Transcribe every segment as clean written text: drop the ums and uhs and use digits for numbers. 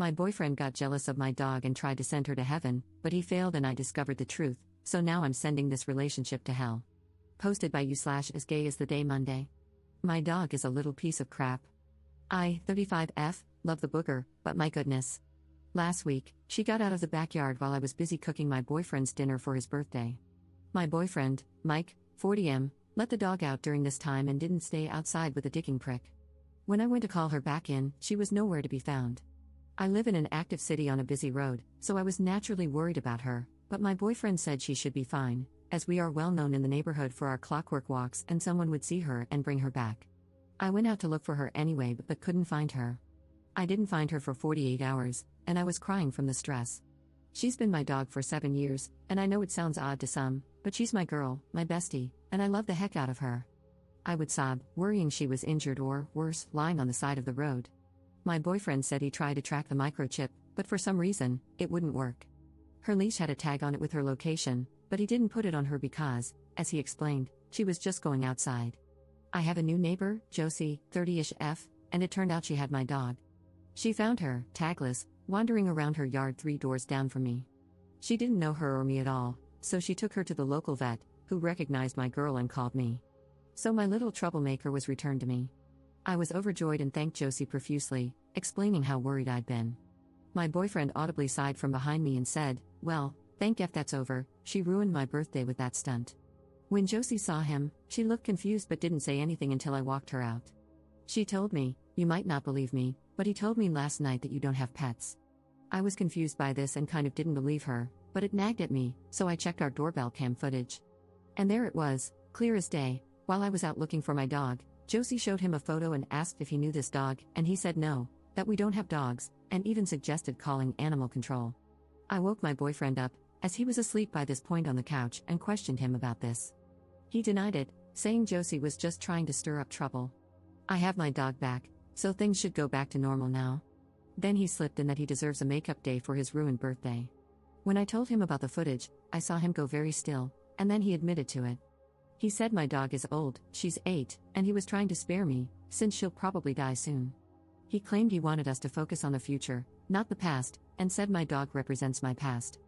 My boyfriend got jealous of my dog and tried to send her to heaven, but he failed and I discovered the truth, so now I'm sending this relationship to hell. Posted by you/as gay as the day Monday. My dog is a little piece of crap. I, 35F, love the booger, but my goodness. Last week, she got out of the backyard while I was busy cooking my boyfriend's dinner for his birthday. My boyfriend, Mike, 40M, let the dog out during this time and didn't stay outside with a digging prick. When I went to call her back in, she was nowhere to be found. I live in an active city on a busy road, so I was naturally worried about her, but my boyfriend said she should be fine, as we are well known in the neighborhood for our clockwork walks and someone would see her and bring her back. I went out to look for her anyway but couldn't find her. I didn't find her for 48 hours, and I was crying from the stress. She's been my dog for 7 years, and I know it sounds odd to some, but she's my girl, my bestie, and I love the heck out of her. I would sob, worrying she was injured or, worse, lying on the side of the road. My boyfriend said he tried to track the microchip, but for some reason, it wouldn't work. Her leash had a tag on it with her location, but he didn't put it on her because, as he explained, she was just going outside. I have a new neighbor, Josie, 30-ish F, and it turned out she had my dog. She found her, tagless, wandering around her yard 3 doors down from me. She didn't know her or me at all, so she took her to the local vet, who recognized my girl and called me. So my little troublemaker was returned to me. I was overjoyed and thanked Josie profusely, explaining how worried I'd been. My boyfriend audibly sighed from behind me and said, "Well, thank F that's over, she ruined my birthday with that stunt." When Josie saw him, she looked confused but didn't say anything until I walked her out. She told me, "You might not believe me, but he told me last night that you don't have pets." I was confused by this and kind of didn't believe her, but it nagged at me, so I checked our doorbell cam footage. And there it was, clear as day. While I was out looking for my dog, Josie showed him a photo and asked if he knew this dog, and he said no, that we don't have dogs, and even suggested calling animal control. I woke my boyfriend up, as he was asleep by this point on the couch, and questioned him about this. He denied it, saying Josie was just trying to stir up trouble. I have my dog back, so things should go back to normal now. Then he slipped in that he deserves a makeup day for his ruined birthday. When I told him about the footage, I saw him go very still, and then he admitted to it. He said my dog is old, she's 8, and he was trying to spare me, since she'll probably die soon. He claimed he wanted us to focus on the future, not the past, and said my dog represents my past.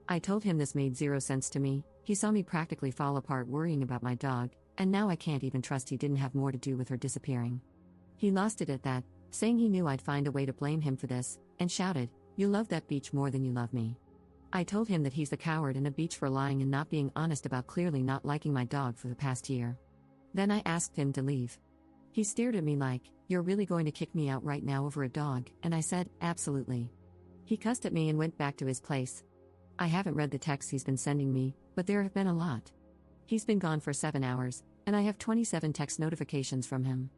I told him this made 0 sense to me. He saw me practically fall apart worrying about my dog, and now I can't even trust he didn't have more to do with her disappearing. He lost it at that, saying he knew I'd find a way to blame him for this, and shouted, "You love that beach more than you love me." I told him that he's the coward and a beach for lying and not being honest about clearly not liking my dog for the past year. Then I asked him to leave. He stared at me like, "You're really going to kick me out right now over a dog?" And I said, "Absolutely." He cussed at me and went back to his place. I haven't read the texts he's been sending me, but there have been a lot. He's been gone for 7 hours, and I have 27 text notifications from him.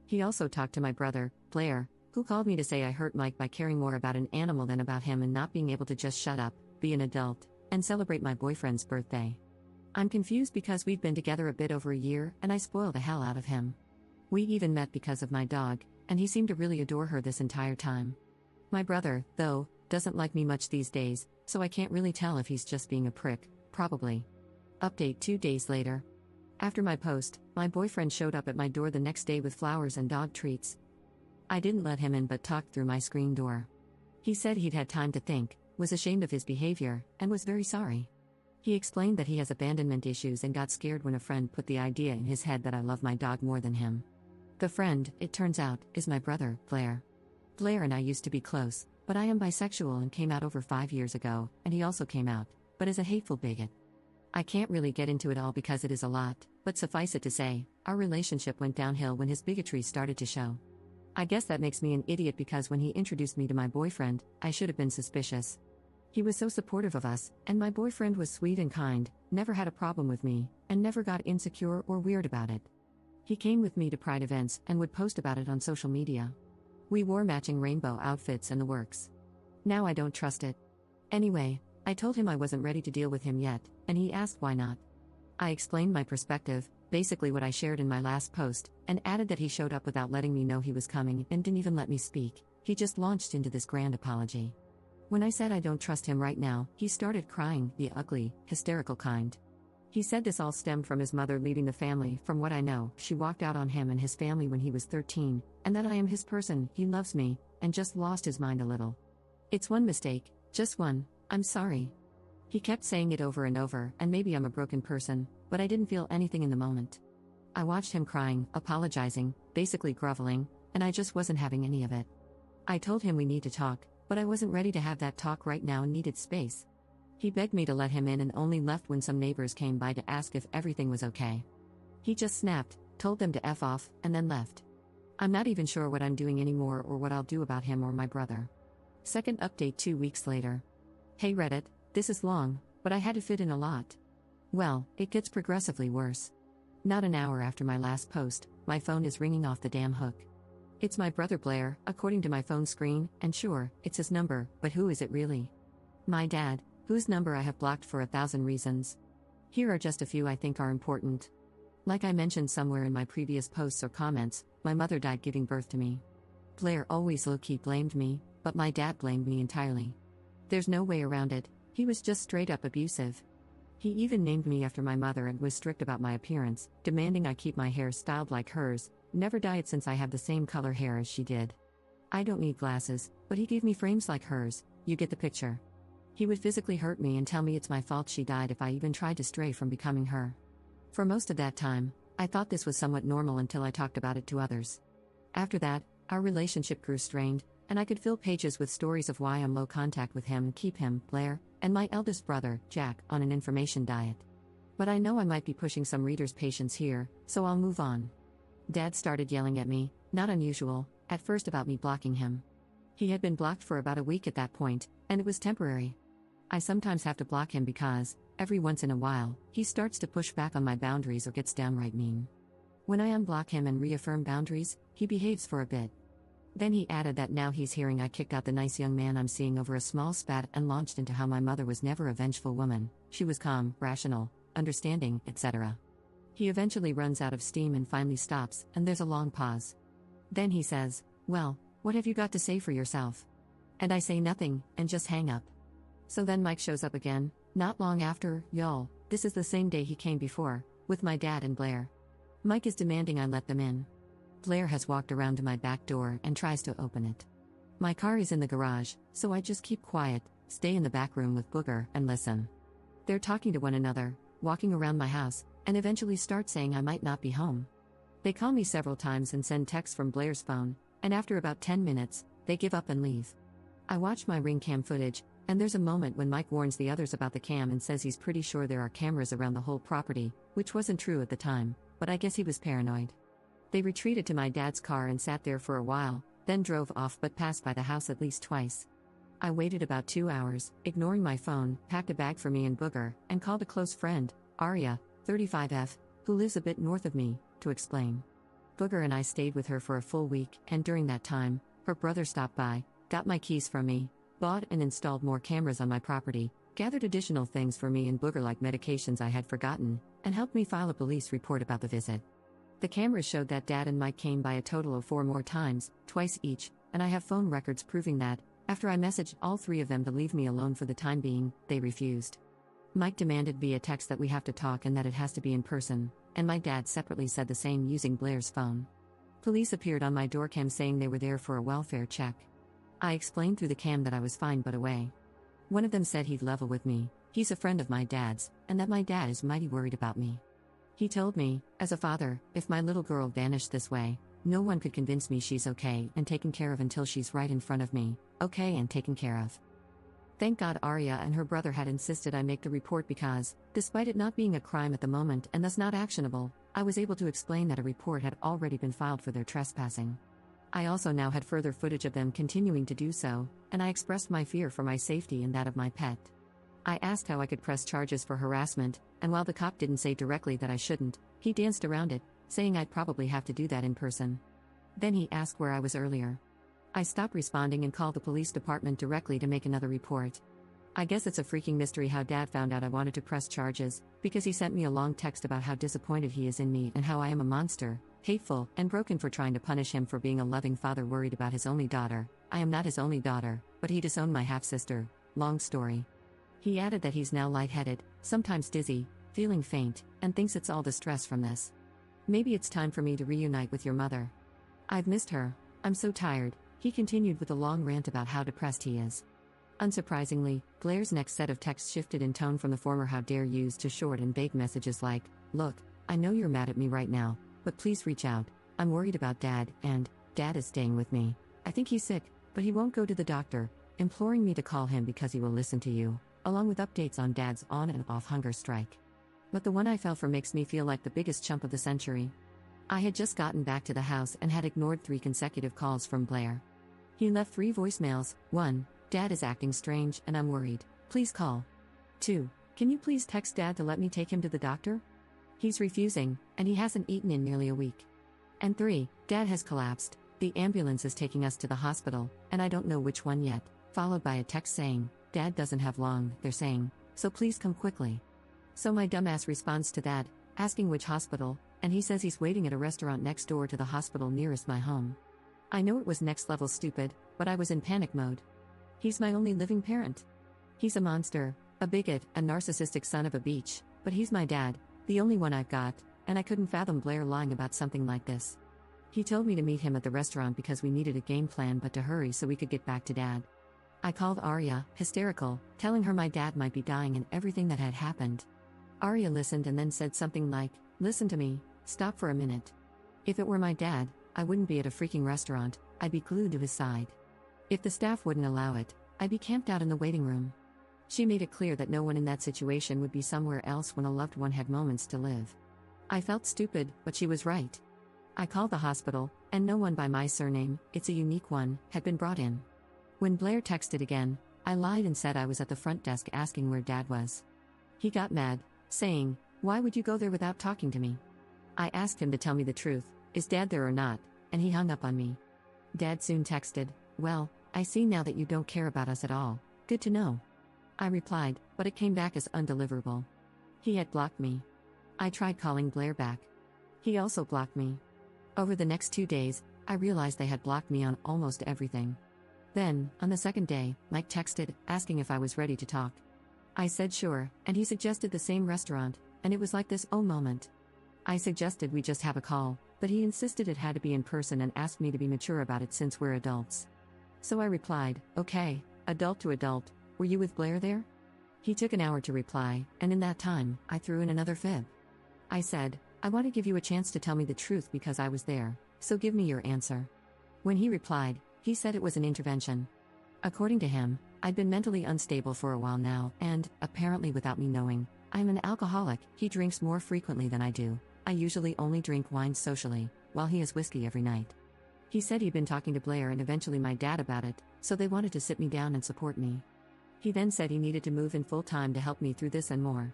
He also talked to my brother, Blair, who called me to say I hurt Mike by caring more about an animal than about him and not being able to just shut up, be an adult, and celebrate my boyfriend's birthday. I'm confused because we've been together a bit over a year and I spoil the hell out of him. We even met because of my dog, and he seemed to really adore her this entire time. My brother, though, doesn't like me much these days, so I can't really tell if he's just being a prick, probably. Update 2 days later. After my post, my boyfriend showed up at my door the next day with flowers and dog treats. I didn't let him in but talked through my screen door. He said he'd had time to think, was ashamed of his behavior, and was very sorry. He explained that he has abandonment issues and got scared when a friend put the idea in his head that I love my dog more than him. The friend, it turns out, is my brother, Blair. Blair and I used to be close, but I am bisexual and came out over 5 years ago, and he also came out, but is a hateful bigot. I can't really get into it all because it is a lot, but suffice it to say, our relationship went downhill when his bigotry started to show. I guess that makes me an idiot because when he introduced me to my boyfriend, I should have been suspicious. He was so supportive of us, and my boyfriend was sweet and kind, never had a problem with me, and never got insecure or weird about it. He came with me to Pride events and would post about it on social media. We wore matching rainbow outfits and the works. Now I don't trust it. Anyway, I told him I wasn't ready to deal with him yet, and he asked why not. I explained my perspective, basically what I shared in my last post, and added that he showed up without letting me know he was coming and didn't even let me speak. He just launched into this grand apology. When I said I don't trust him right now, he started crying, the ugly, hysterical kind. He said this all stemmed from his mother leaving the family. From what I know, she walked out on him and his family when he was 13, and that I am his person, he loves me, and just lost his mind a little. It's one mistake, just one, I'm sorry. He kept saying it over and over, and maybe I'm a broken person, but I didn't feel anything in the moment. I watched him crying, apologizing, basically groveling, and I just wasn't having any of it. I told him we need to talk, but I wasn't ready to have that talk right now and needed space. He begged me to let him in and only left when some neighbors came by to ask if everything was okay. He just snapped, told them to F off, and then left. I'm not even sure what I'm doing anymore or what I'll do about him or my brother. Second update 2 weeks later. Hey Reddit, this is long, but I had to fit in a lot. Well, it gets progressively worse. Not an hour after my last post, my phone is ringing off the damn hook. It's my brother Blair, according to my phone screen, and sure, it's his number, but who is it really? My dad, whose number I have blocked for 1,000 reasons. Here are just a few I think are important. Like I mentioned somewhere in my previous posts or comments, my mother died giving birth to me. Blair always low-key blamed me, but my dad blamed me entirely. There's no way around it, he was just straight up abusive. He even named me after my mother and was strict about my appearance, demanding I keep my hair styled like hers, never dye it since I have the same color hair as she did. I don't need glasses, but he gave me frames like hers, you get the picture. He would physically hurt me and tell me it's my fault she died if I even tried to stray from becoming her. For most of that time, I thought this was somewhat normal until I talked about it to others. After that, our relationship grew strained, and I could fill pages with stories of why I'm low contact with him and keep him, Blair, and my eldest brother, Jack, on an information diet. But I know I might be pushing some readers' patience here, so I'll move on. Dad started yelling at me, not unusual, at first about me blocking him. He had been blocked for about a week at that point, and it was temporary. I sometimes have to block him because, every once in a while, he starts to push back on my boundaries or gets downright mean. When I unblock him and reaffirm boundaries, he behaves for a bit. Then he added that now he's hearing I kicked out the nice young man I'm seeing over a small spat and launched into how my mother was never a vengeful woman, she was calm, rational, understanding, etc. He eventually runs out of steam and finally stops, and there's a long pause. Then he says, "Well, what have you got to say for yourself?" And I say nothing, and just hang up. So then Mike shows up again, not long after, y'all, this is the same day he came before, with my dad and Blair. Mike is demanding I let them in. Blair has walked around to my back door and tries to open it. My car is in the garage, so I just keep quiet, stay in the back room with Booger, and listen. They're talking to one another, walking around my house, and eventually start saying I might not be home. They call me several times and send texts from Blair's phone, and after about 10 minutes, they give up and leave. I watch my Ring cam footage, and there's a moment when Mike warns the others about the cam and says he's pretty sure there are cameras around the whole property, which wasn't true at the time, but I guess he was paranoid. They retreated to my dad's car and sat there for a while, then drove off but passed by the house at least twice. I waited about 2 hours, ignoring my phone, packed a bag for me and Booger, and called a close friend, Aria, 35F, who lives a bit north of me, to explain. Booger and I stayed with her for a full week, and during that time, her brother stopped by, got my keys from me, bought and installed more cameras on my property, gathered additional things for me and Booger like medications I had forgotten, and helped me file a police report about the visit. The cameras showed that Dad and Mike came by a total of 4 more times, twice each, and I have phone records proving that, after I messaged all 3 of them to leave me alone for the time being, they refused. Mike demanded via text that we have to talk and that it has to be in person, and my dad separately said the same using Blair's phone. Police appeared on my door cam saying they were there for a welfare check. I explained through the cam that I was fine but away. One of them said he'd level with me, he's a friend of my dad's, and that my dad is mighty worried about me. He told me, as a father, if my little girl vanished this way, no one could convince me she's okay and taken care of until she's right in front of me, okay and taken care of. Thank God Aria and her brother had insisted I make the report because, despite it not being a crime at the moment and thus not actionable, I was able to explain that a report had already been filed for their trespassing. I also now had further footage of them continuing to do so, and I expressed my fear for my safety and that of my pet. I asked how I could press charges for harassment, and while the cop didn't say directly that I shouldn't, he danced around it, saying I'd probably have to do that in person. Then he asked where I was earlier. I stopped responding and called the police department directly to make another report. I guess it's a freaking mystery how Dad found out I wanted to press charges, because he sent me a long text about how disappointed he is in me and how I am a monster, hateful, and broken for trying to punish him for being a loving father worried about his only daughter. I am not his only daughter, but he disowned my half-sister. Long story. He added that he's now lightheaded, sometimes dizzy, feeling faint, and thinks it's all the stress from this. Maybe it's time for me to reunite with your mother. I've missed her. I'm so tired, he continued with a long rant about how depressed he is. Unsurprisingly, Blair's next set of texts shifted in tone from the former "how dare yous" to short and vague messages like, "Look, I know you're mad at me right now, but please reach out. I'm worried about Dad, and Dad is staying with me. I think he's sick, but he won't go to the doctor," imploring me to call him because he will listen to you, along with updates on Dad's on and off hunger strike. But the one I fell for makes me feel like the biggest chump of the century. I had just gotten back to the house and had ignored 3 consecutive calls from Blair. He left 3 voicemails. 1. Dad is acting strange and I'm worried. Please call. 2. Can you please text Dad to let me take him to the doctor? He's refusing, and he hasn't eaten in nearly a week. And 3. Dad has collapsed. The ambulance is taking us to the hospital, and I don't know which one yet. Followed by a text saying, Dad doesn't have long, they're saying, so please come quickly. So my dumbass responds to that, asking which hospital, and he says he's waiting at a restaurant next door to the hospital nearest my home. I know it was next level stupid, but I was in panic mode. He's my only living parent. He's a monster, a bigot, a narcissistic son of a bitch, but he's my dad, the only one I've got, and I couldn't fathom Blair lying about something like this. He told me to meet him at the restaurant because we needed a game plan but to hurry so we could get back to Dad. I called Arya, hysterical, telling her my dad might be dying and everything that had happened. Arya listened and then said something like, "Listen to me, stop for a minute. If it were my dad, I wouldn't be at a freaking restaurant, I'd be glued to his side. If the staff wouldn't allow it, I'd be camped out in the waiting room." She made it clear that no one in that situation would be somewhere else when a loved one had moments to live. I felt stupid, but she was right. I called the hospital, and no one by my surname, it's a unique one, had been brought in. When Blair texted again, I lied and said I was at the front desk asking where Dad was. He got mad, saying, "Why would you go there without talking to me?" I asked him to tell me the truth, is Dad there or not, and he hung up on me. Dad soon texted, "Well, I see now that you don't care about us at all, good to know." I replied, but it came back as undeliverable. He had blocked me. I tried calling Blair back. He also blocked me. Over the next 2 days, I realized they had blocked me on almost everything. Then, on the second day, Mike texted, asking if I was ready to talk. I said sure, and he suggested the same restaurant, and it was like this oh moment. I suggested we just have a call, but he insisted it had to be in person and asked me to be mature about it since we're adults. So I replied, "Okay, adult to adult, were you with Blair there?" He took an hour to reply, and in that time, I threw in another fib. I said, "I want to give you a chance to tell me the truth because I was there, so give me your answer." When he replied, he said it was an intervention. According to him, I'd been mentally unstable for a while now, and, apparently without me knowing, I'm an alcoholic. He drinks more frequently than I do. I usually only drink wine socially, while he has whiskey every night. He said he'd been talking to Blair and eventually my dad about it, so they wanted to sit me down and support me. He then said he needed to move in full-time to help me through this and more.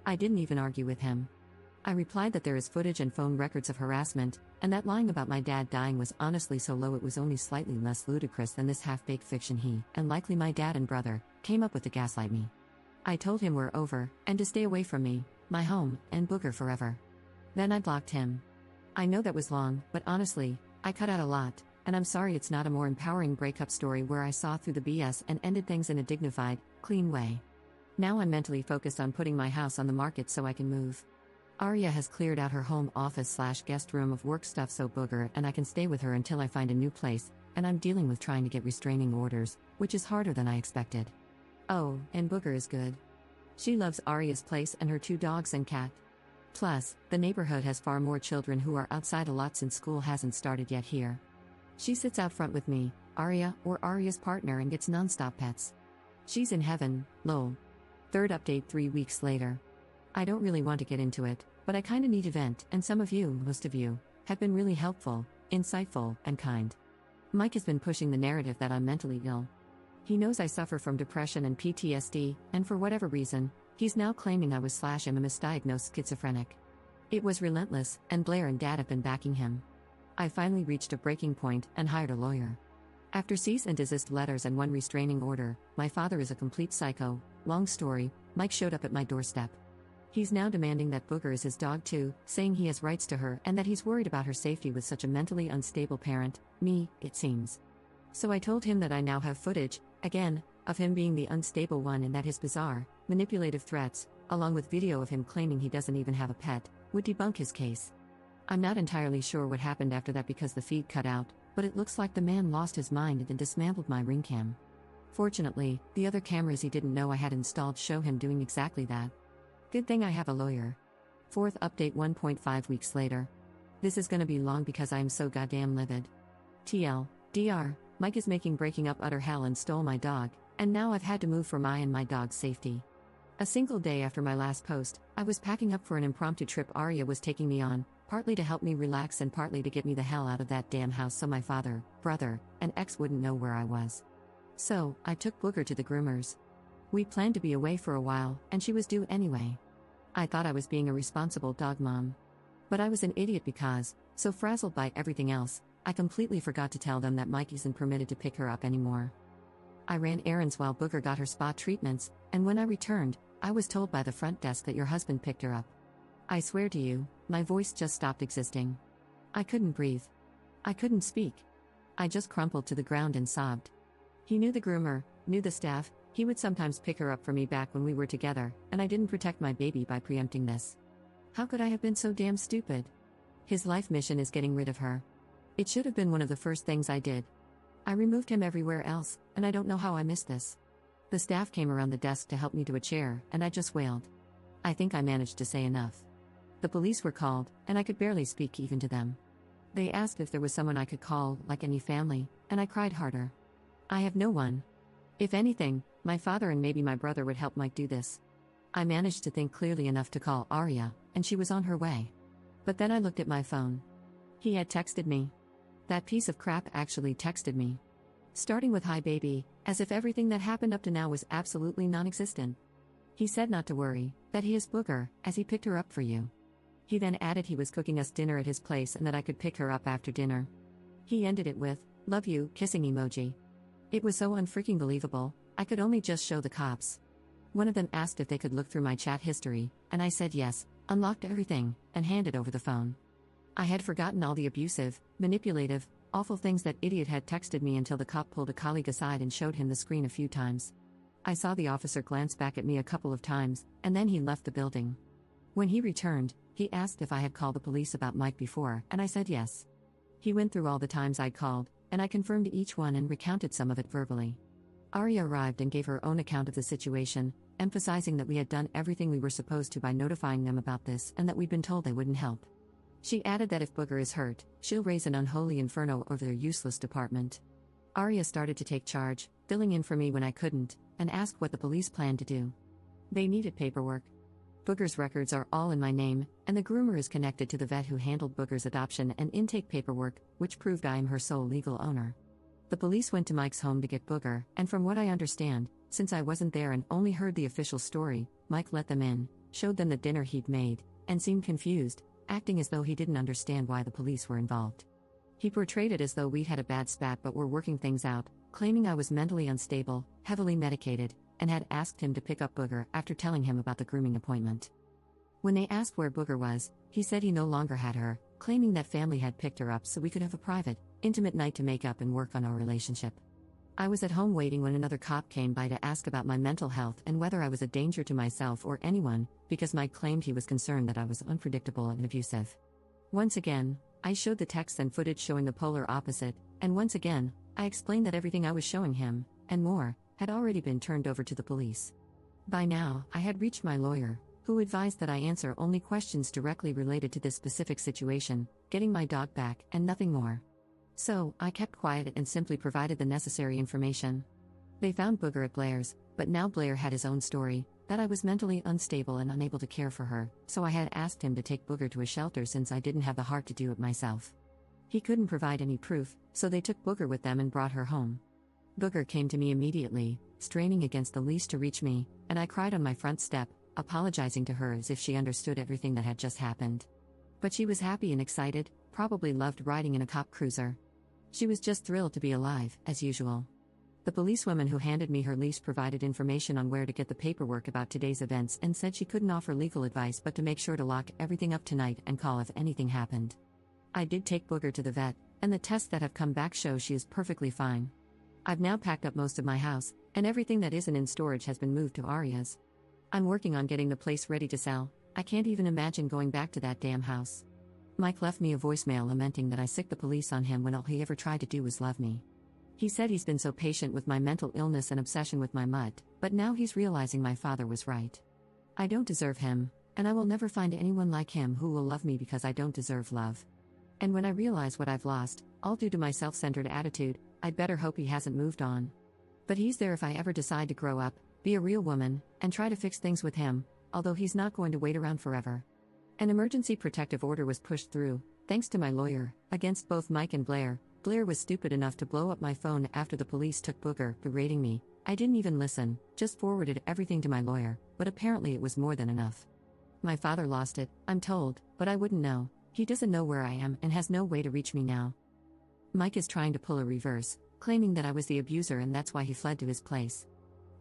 I didn't even argue with him. I replied that there is footage and phone records of harassment, and that lying about my dad dying was honestly so low it was only slightly less ludicrous than this half-baked fiction he, and likely my dad and brother, came up with to gaslight me. I told him we're over, and to stay away from me, my home, and Booger forever. Then I blocked him. I know that was long, but honestly, I cut out a lot, and I'm sorry it's not a more empowering breakup story where I saw through the BS and ended things in a dignified, clean way. Now I'm mentally focused on putting my house on the market so I can move. Arya has cleared out her home office/guest room of work stuff so Booger and I can stay with her until I find a new place, and I'm dealing with trying to get restraining orders, which is harder than I expected. Oh, and Booger is good. She loves Arya's place and her 2 dogs and cat. Plus, the neighborhood has far more children who are outside a lot since school hasn't started yet here. She sits out front with me, Arya, or Arya's partner and gets non-stop pets. She's in heaven, lol. Third update 3 weeks later. I don't really want to get into it, but I kinda need to vent, and some of you, most of you, have been really helpful, insightful, and kind. Mike has been pushing the narrative that I'm mentally ill. He knows I suffer from depression and PTSD, and for whatever reason, he's now claiming I was/am a misdiagnosed schizophrenic. It was relentless, and Blair and Dad have been backing him. I finally reached a breaking point and hired a lawyer. After cease and desist letters and 1 restraining order, my father is a complete psycho. Long story, Mike showed up at my doorstep. He's now demanding that Booger is his dog too, saying he has rights to her and that he's worried about her safety with such a mentally unstable parent, me, it seems. So I told him that I now have footage, again, of him being the unstable one and that his bizarre, manipulative threats, along with video of him claiming he doesn't even have a pet, would debunk his case. I'm not entirely sure what happened after that because the feed cut out, but it looks like the man lost his mind and dismantled my ring cam. Fortunately, the other cameras he didn't know I had installed show him doing exactly that. Good thing I have a lawyer. Fourth update 1.5 weeks later. This is gonna be long because I am so goddamn livid. TL, DR, Mike is making breaking up utter hell and stole my dog, and now I've had to move for my and my dog's safety. A single day after my last post, I was packing up for an impromptu trip Arya was taking me on, partly to help me relax and partly to get me the hell out of that damn house so my father, brother, and ex wouldn't know where I was. So, I took Booger to the groomers. We planned to be away for a while, and she was due anyway. I thought I was being a responsible dog mom. But I was an idiot because, so frazzled by everything else, I completely forgot to tell them that Mike isn't permitted to pick her up anymore. I ran errands while Booger got her spa treatments, and when I returned, I was told by the front desk that your husband picked her up. I swear to you, my voice just stopped existing. I couldn't breathe. I couldn't speak. I just crumpled to the ground and sobbed. He knew the groomer, knew the staff, he would sometimes pick her up for me back when we were together, and I didn't protect my baby by preempting this. How could I have been so damn stupid? His life mission is getting rid of her. It should have been one of the first things I did. I removed him everywhere else, and I don't know how I missed this. The staff came around the desk to help me to a chair, and I just wailed. I think I managed to say enough. The police were called, and I could barely speak even to them. They asked if there was someone I could call, like any family, and I cried harder. I have no one. If anything, my father and maybe my brother would help Mike do this. I managed to think clearly enough to call Arya, and she was on her way. But then I looked at my phone. He had texted me. That piece of crap actually texted me. Starting with "Hi baby," as if everything that happened up to now was absolutely non-existent. He said not to worry, that he is Booger, as he picked her up for you. He then added he was cooking us dinner at his place and that I could pick her up after dinner. He ended it with, "Love you," kissing emoji. It was so unfreaking believable, I could only just show the cops. One of them asked if they could look through my chat history, and I said yes, unlocked everything, and handed over the phone. I had forgotten all the abusive, manipulative, awful things that idiot had texted me until the cop pulled a colleague aside and showed him the screen a few times. I saw the officer glance back at me a couple of times, and then he left the building. When he returned, he asked if I had called the police about Mike before, and I said yes. He went through all the times I'd called, and I confirmed each one and recounted some of it verbally. Arya arrived and gave her own account of the situation, emphasizing that we had done everything we were supposed to by notifying them about this and that we'd been told they wouldn't help. She added that if Booger is hurt, she'll raise an unholy inferno over their useless department. Arya started to take charge, filling in for me when I couldn't, and asked what the police planned to do. They needed paperwork. Booger's records are all in my name, and the groomer is connected to the vet who handled Booger's adoption and intake paperwork, which proved I am her sole legal owner. The police went to Mike's home to get Booger, and from what I understand, since I wasn't there and only heard the official story, Mike let them in, showed them the dinner he'd made, and seemed confused, acting as though he didn't understand why the police were involved. He portrayed it as though we'd had a bad spat but were working things out, claiming I was mentally unstable, heavily medicated, and had asked him to pick up Booger after telling him about the grooming appointment. When they asked where Booger was, he said he no longer had her, claiming that family had picked her up so we could have a private, intimate night to make up and work on our relationship. I was at home waiting when another cop came by to ask about my mental health and whether I was a danger to myself or anyone, because Mike claimed he was concerned that I was unpredictable and abusive. Once again, I showed the text and footage showing the polar opposite, and once again, I explained that everything I was showing him, and more, had already been turned over to the police. By now, I had reached my lawyer, who advised that I answer only questions directly related to this specific situation, getting my dog back, and nothing more. So, I kept quiet and simply provided the necessary information. They found Booger at Blair's, but now Blair had his own story, that I was mentally unstable and unable to care for her, so I had asked him to take Booger to a shelter since I didn't have the heart to do it myself. He couldn't provide any proof, so they took Booger with them and brought her home. Booger came to me immediately, straining against the leash to reach me, and I cried on my front step, apologizing to her as if she understood everything that had just happened. But she was happy and excited, probably loved riding in a cop cruiser. She was just thrilled to be alive, as usual. The policewoman who handed me her lease provided information on where to get the paperwork about today's events and said she couldn't offer legal advice but to make sure to lock everything up tonight and call if anything happened. I did take Booger to the vet, and the tests that have come back show she is perfectly fine. I've now packed up most of my house, and everything that isn't in storage has been moved to Arya's. I'm working on getting the place ready to sell. I can't even imagine going back to that damn house. Mike left me a voicemail lamenting that I sicked the police on him when all he ever tried to do was love me. He said he's been so patient with my mental illness and obsession with my mutt, but now he's realizing my father was right. I don't deserve him, and I will never find anyone like him who will love me because I don't deserve love. And when I realize what I've lost, all due to my self-centered attitude, I'd better hope he hasn't moved on. But he's there if I ever decide to grow up, be a real woman, and try to fix things with him, although he's not going to wait around forever. An emergency protective order was pushed through, thanks to my lawyer, against both Mike and Blair. Blair was stupid enough to blow up my phone after the police took Booger, berating me. I didn't even listen, just forwarded everything to my lawyer, but apparently it was more than enough. My father lost it, I'm told, but I wouldn't know. He doesn't know where I am and has no way to reach me now. Mike is trying to pull a reverse, claiming that I was the abuser and that's why he fled to his place.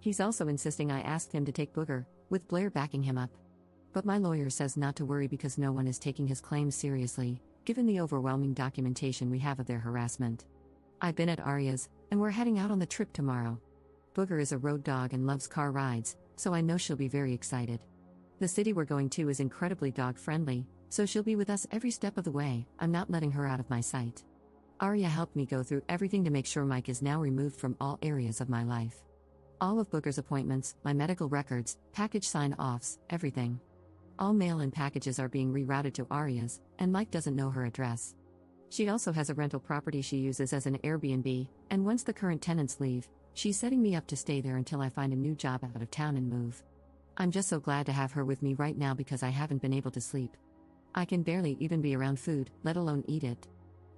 He's also insisting I asked him to take Booger, with Blair backing him up. But my lawyer says not to worry because no one is taking his claims seriously, given the overwhelming documentation we have of their harassment. I've been at Arya's, and we're heading out on the trip tomorrow. Booger is a road dog and loves car rides, so I know she'll be very excited. The city we're going to is incredibly dog-friendly, so she'll be with us every step of the way. I'm not letting her out of my sight. Arya helped me go through everything to make sure Mike is now removed from all areas of my life. All of Booger's appointments, my medical records, package sign-offs, everything. All mail-in packages are being rerouted to Arya's, and Mike doesn't know her address. She also has a rental property she uses as an Airbnb, and once the current tenants leave, she's setting me up to stay there until I find a new job out of town and move. I'm just so glad to have her with me right now because I haven't been able to sleep. I can barely even be around food, let alone eat it.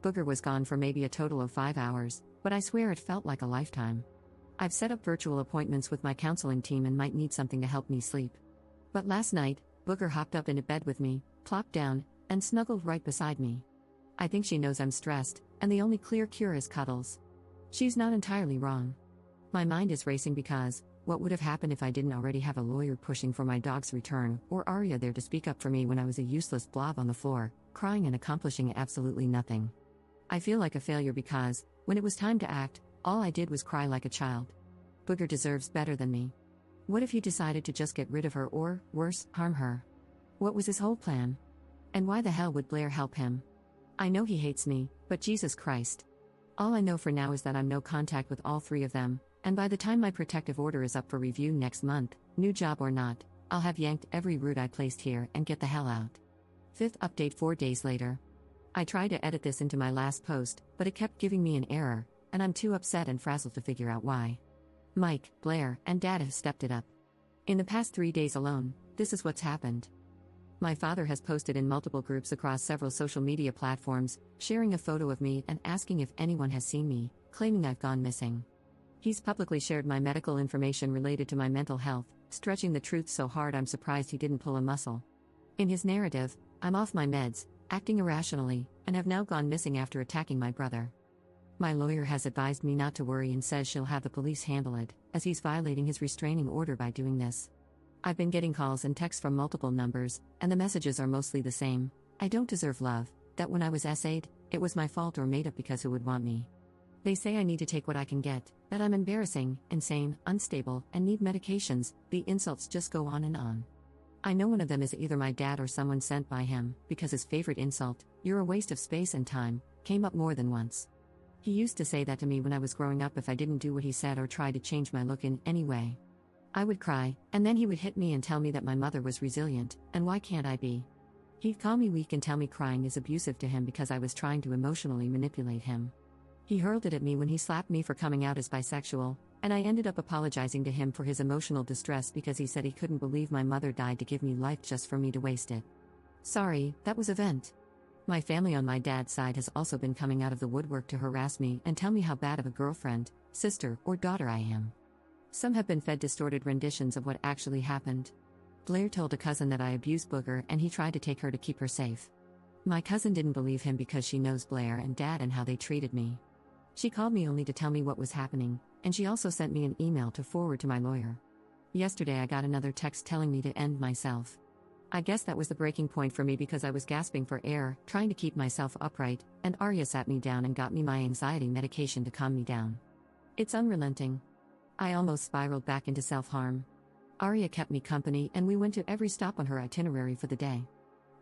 Booger was gone for maybe a total of 5 hours, but I swear it felt like a lifetime. I've set up virtual appointments with my counseling team and might need something to help me sleep. But last night, Booger hopped up into bed with me, plopped down, and snuggled right beside me. I think she knows I'm stressed, and the only clear cure is cuddles. She's not entirely wrong. My mind is racing because, what would have happened if I didn't already have a lawyer pushing for my dog's return, or Arya there to speak up for me when I was a useless blob on the floor, crying and accomplishing absolutely nothing? I feel like a failure because, when it was time to act, all I did was cry like a child. Booger deserves better than me. What if he decided to just get rid of her or, worse, harm her? What was his whole plan? And why the hell would Blair help him? I know he hates me, but Jesus Christ. All I know for now is that I'm no contact with all three of them, and by the time my protective order is up for review next month, new job or not, I'll have yanked every root I placed here and get the hell out. 5th update 4 days later. I tried to edit this into my last post, but it kept giving me an error, and I'm too upset and frazzled to figure out why. Mike, Blair, and Dad have stepped it up. In the past 3 days alone, this is what's happened. My father has posted in multiple groups across several social media platforms, sharing a photo of me and asking if anyone has seen me, claiming I've gone missing. He's publicly shared my medical information related to my mental health, stretching the truth so hard I'm surprised he didn't pull a muscle. In his narrative, I'm off my meds, acting irrationally, and have now gone missing after attacking my brother. My lawyer has advised me not to worry and says she'll have the police handle it, as he's violating his restraining order by doing this. I've been getting calls and texts from multiple numbers, and the messages are mostly the same. I don't deserve love, that when I was SA'd, it was my fault or made up because who would want me. They say I need to take what I can get, that I'm embarrassing, insane, unstable, and need medications. The insults just go on and on. I know one of them is either my dad or someone sent by him, because his favorite insult, "You're a waste of space and time," came up more than once. He used to say that to me when I was growing up if I didn't do what he said or try to change my look in any way. I would cry, and then he would hit me and tell me that my mother was resilient, and why can't I be? He'd call me weak and tell me crying is abusive to him because I was trying to emotionally manipulate him. He hurled it at me when he slapped me for coming out as bisexual, and I ended up apologizing to him for his emotional distress because he said he couldn't believe my mother died to give me life just for me to waste it. Sorry, that was a vent. My family on my dad's side has also been coming out of the woodwork to harass me and tell me how bad of a girlfriend, sister, or daughter I am. Some have been fed distorted renditions of what actually happened. Blair told a cousin that I abused Booger and he tried to take her to keep her safe. My cousin didn't believe him because she knows Blair and Dad and how they treated me. She called me only to tell me what was happening, and she also sent me an email to forward to my lawyer. Yesterday I got another text telling me to end myself. I guess that was the breaking point for me because I was gasping for air, trying to keep myself upright, and Arya sat me down and got me my anxiety medication to calm me down. It's unrelenting. I almost spiraled back into self-harm. Arya kept me company and we went to every stop on her itinerary for the day.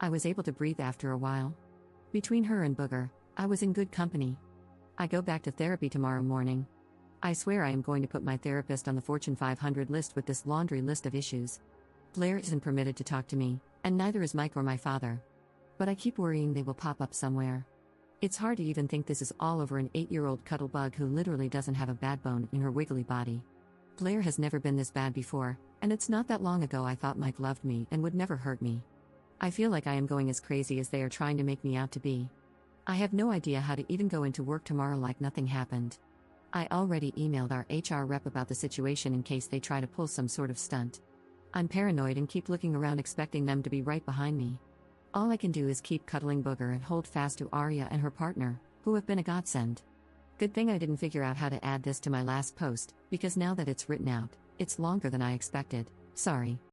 I was able to breathe after a while. Between her and Booger, I was in good company. I go back to therapy tomorrow morning. I swear I am going to put my therapist on the Fortune 500 list with this laundry list of issues. Blair isn't permitted to talk to me, and neither is Mike or my father. But I keep worrying they will pop up somewhere. It's hard to even think this is all over an 8-year-old cuddlebug who literally doesn't have a bad bone in her wiggly body. Blair has never been this bad before, and it's not that long ago I thought Mike loved me and would never hurt me. I feel like I am going as crazy as they are trying to make me out to be. I have no idea how to even go into work tomorrow like nothing happened. I already emailed our HR rep about the situation in case they try to pull some sort of stunt. I'm paranoid and keep looking around expecting them to be right behind me. All I can do is keep cuddling Booger and hold fast to Arya and her partner, who have been a godsend. Good thing I didn't figure out how to add this to my last post, because now that it's written out, it's longer than I expected. Sorry.